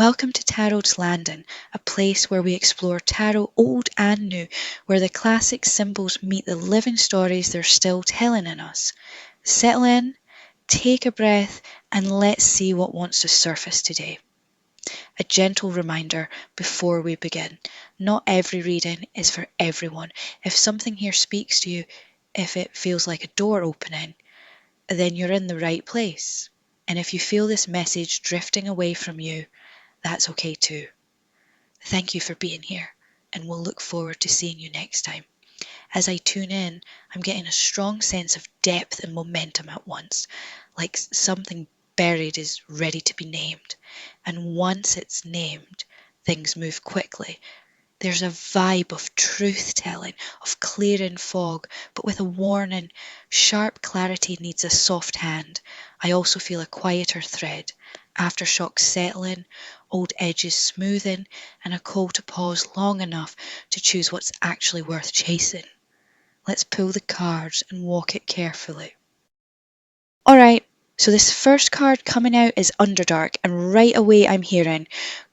Welcome to Tarot's Landing, a place where we explore tarot old and new, where the classic symbols meet the living stories they're still telling in us. Settle in, take a breath, and let's see what wants to surface today. A gentle reminder before we begin. Not every reading is for everyone. If something here speaks to you, if it feels like a door opening, then you're in the right place. And if you feel this message drifting away from you, that's okay too. Thank you for being here, and we'll look forward to seeing you next time. As I tune in, I'm getting a strong sense of depth and momentum at once, like something buried is ready to be named. And once it's named, things move quickly. There's a vibe of truth-telling, of clearing fog, but with a warning. Sharp clarity needs a soft hand. I also feel a quieter thread. Aftershocks settling, old edges smoothing, and a call to pause long enough to choose what's actually worth chasing. Let's pull the cards and walk it carefully. Alright, so this first card coming out is Underdark, and right away I'm hearing,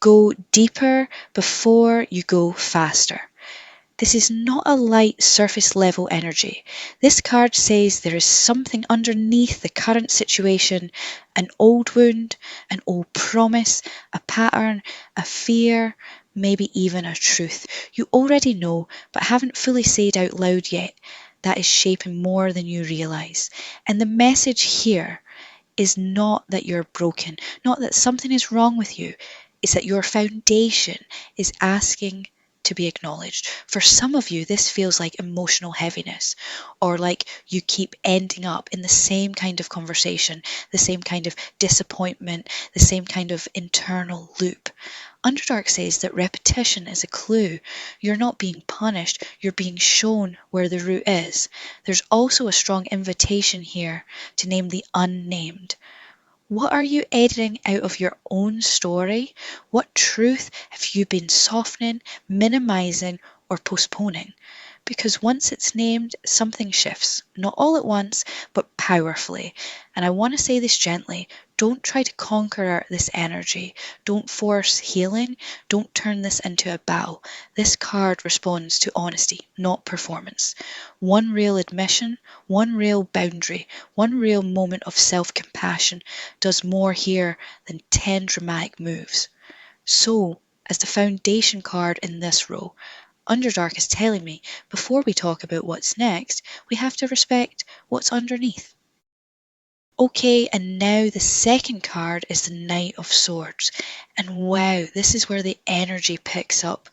go deeper before you go faster. This is not a light surface level energy. This card says there is something underneath the current situation, an old wound, an old promise, a pattern, a fear, maybe even a truth you already know but haven't fully said out loud yet, that is shaping more than you realise. And the message here is not that you're broken, not that something is wrong with you. It's that your foundation is asking to be acknowledged. For some of you, this feels like emotional heaviness, or like you keep ending up in the same kind of conversation, the same kind of disappointment, the same kind of internal loop. Underdark says that repetition is a clue. You're not being punished, you're being shown where the root is. There's also a strong invitation here to name the unnamed. What are you editing out of your own story? What truth have you been softening, minimizing, or postponing? Because once it's named, something shifts. Not all at once, but powerfully. And I want to say this gently. Don't try to conquer this energy. Don't force healing. Don't turn this into a battle. This card responds to honesty, not performance. One real admission, one real boundary, one real moment of self-compassion does more here than 10 dramatic moves. So, as the foundation card in this row, Underdark is telling me before we talk about what's next, we have to respect what's underneath. Okay, and now the second card is the Knight of Swords. And wow, this is where the energy picks up.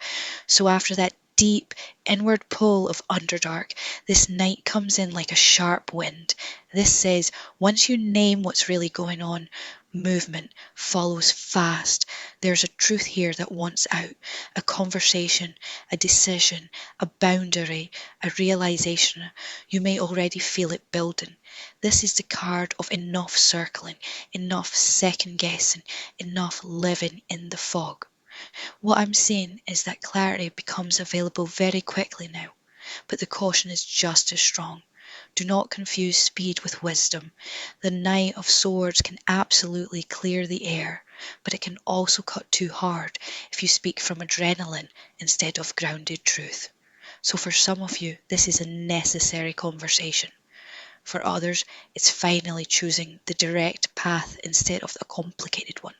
So after that deep inward pull of Underdark, this Knight comes in like a sharp wind. This says, once you name what's really going on, movement follows fast. There's a truth here that wants out, a conversation, a decision, a boundary, a realization. You may already feel it building. This is the card of enough circling, enough second guessing, enough living in the fog. What I'm seeing is that clarity becomes available very quickly now, but the caution is just as strong. Do not confuse speed with wisdom. The Knight of Swords can absolutely clear the air, but it can also cut too hard if you speak from adrenaline instead of grounded truth. So for some of you, this is a necessary conversation. For others, it's finally choosing the direct path instead of the complicated one.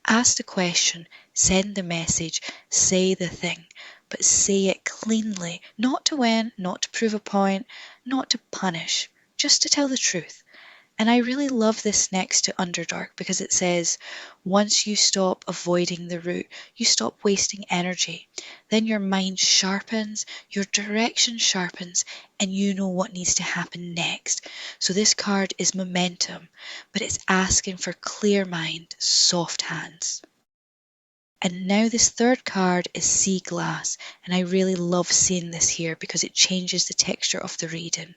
Ask the question, send the message, say the thing, but say it cleanly, not to win, not to prove a point, not to punish, just to tell the truth. And I really love this next to Underdark because it says, once you stop avoiding the route, you stop wasting energy. Then your mind sharpens, your direction sharpens, and you know what needs to happen next. So this card is momentum, but it's asking for clear mind, soft hands. And now this third card is Sea Glass, and I really love seeing this here because it changes the texture of the reading.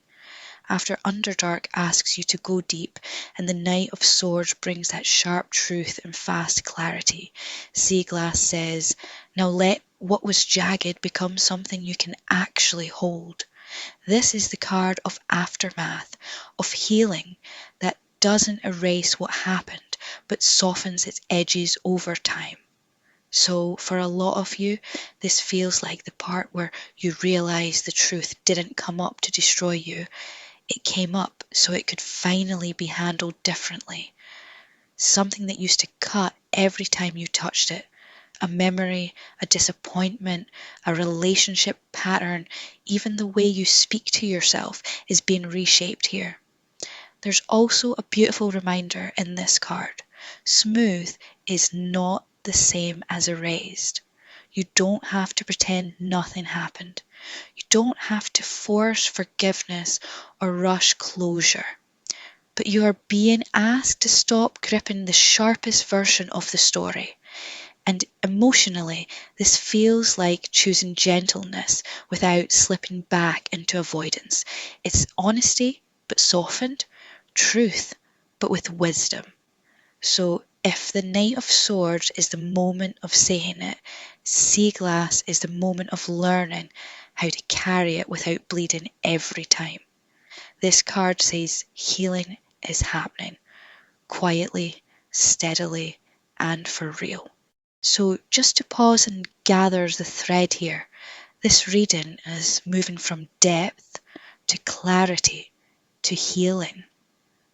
After Underdark asks you to go deep, and the Knight of Swords brings that sharp truth and fast clarity, Sea Glass says, now let what was jagged become something you can actually hold. This is the card of aftermath, of healing that doesn't erase what happened, but softens its edges over time. So for a lot of you, this feels like the part where you realize the truth didn't come up to destroy you. It came up so it could finally be handled differently. Something that used to cut every time you touched it. A memory, a disappointment, a relationship pattern, even the way you speak to yourself is being reshaped here. There's also a beautiful reminder in this card. Smooth is not the same as erased. You don't have to pretend nothing happened. You don't have to force forgiveness or rush closure. But you are being asked to stop gripping the sharpest version of the story. And emotionally, this feels like choosing gentleness without slipping back into avoidance. It's honesty, but softened, truth, but with wisdom. So if the Knight of Swords is the moment of saying it, sea glass is the moment of learning how to carry it without bleeding every time. This card says healing is happening, quietly, steadily, and for real. So just to pause and gather the thread here, this reading is moving from depth to clarity to healing.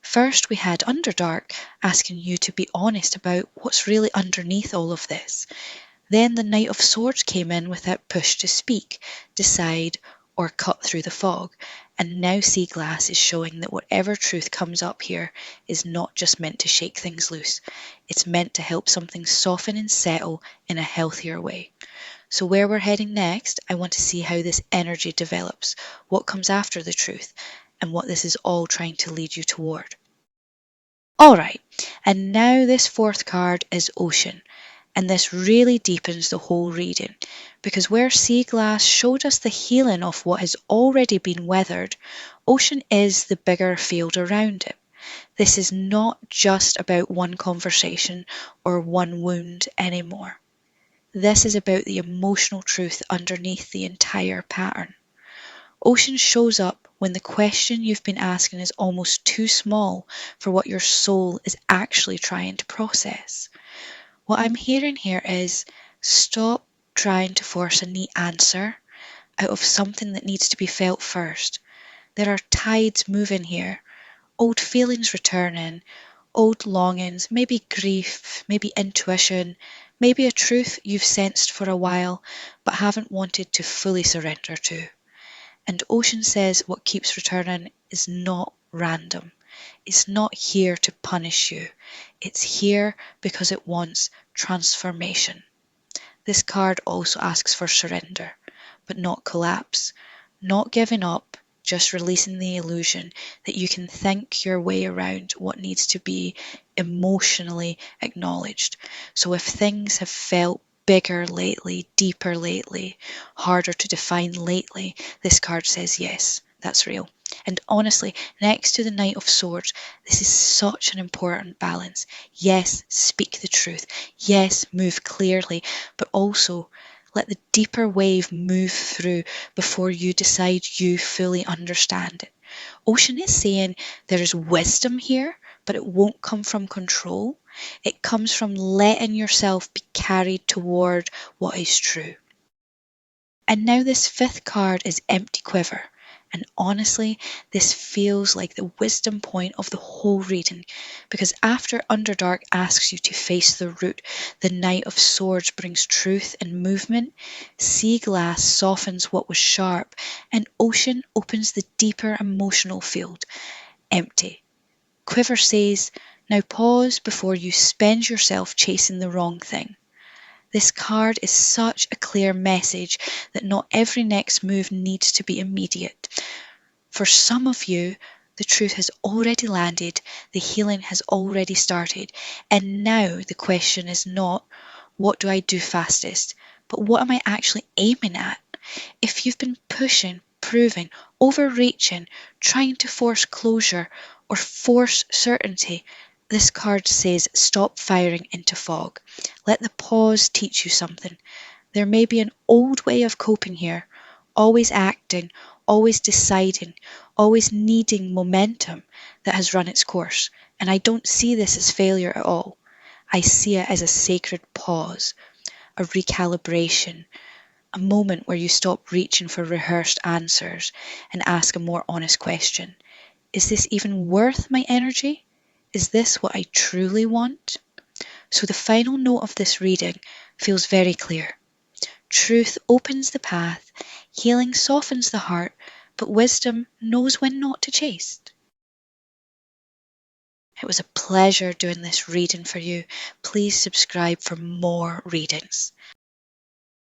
First, we had Underdark asking you to be honest about what's really underneath all of this. Then the Knight of Swords came in with that push to speak, decide, or cut through the fog. And now Sea Glass is showing that whatever truth comes up here is not just meant to shake things loose. It's meant to help something soften and settle in a healthier way. So where we're heading next, I want to see how this energy develops, what comes after the truth, and what this is all trying to lead you toward. Alright, and now this fourth card is Ocean. And this really deepens the whole reading, because where Sea Glass showed us the healing of what has already been weathered, Ocean is the bigger field around it. This is not just about one conversation or one wound anymore. This is about the emotional truth underneath the entire pattern. Ocean shows up when the question you've been asking is almost too small for what your soul is actually trying to process. What I'm hearing here is stop trying to force a neat answer out of something that needs to be felt first. There are tides moving here, old feelings returning, old longings, maybe grief, maybe intuition, maybe a truth you've sensed for a while but haven't wanted to fully surrender to. And Ocean says what keeps returning is not random. It's not here to punish you. It's here because it wants transformation. This card also asks for surrender, but not collapse. Not giving up, just releasing the illusion that you can think your way around what needs to be emotionally acknowledged. So if things have felt bigger lately, deeper lately, harder to define lately, this card says yes, that's real. And honestly, next to the Knight of Swords, this is such an important balance. Yes, speak the truth. Yes, move clearly, but also let the deeper wave move through before you decide you fully understand it. Ocean is saying there is wisdom here, but it won't come from control. It comes from letting yourself be carried toward what is true. And now this fifth card is Empty Quiver. And honestly, this feels like the wisdom point of the whole reading, because after Underdark asks you to face the root, the Knight of Swords brings truth and movement, Sea Glass softens what was sharp, and Ocean opens the deeper emotional field, empty. Quiver says, now pause before you spend yourself chasing the wrong thing. This card is such a clear message that not every next move needs to be immediate. For some of you, the truth has already landed, the healing has already started, and now the question is not, what do I do fastest, but what am I actually aiming at? If you've been pushing, proving, overreaching, trying to force closure or force certainty, this card says stop firing into fog. Let the pause teach you something. There may be an old way of coping here, always acting, always deciding, always needing momentum that has run its course. And I don't see this as failure at all. I see it as a sacred pause. a recalibration, a moment where you stop reaching for rehearsed answers and ask a more honest question. Is this even worth my energy? Is this what I truly want? So the final note of this reading feels very clear. Truth opens the path, healing softens the heart, but wisdom knows when not to chase. It was a pleasure doing this reading for you. Please subscribe for more readings.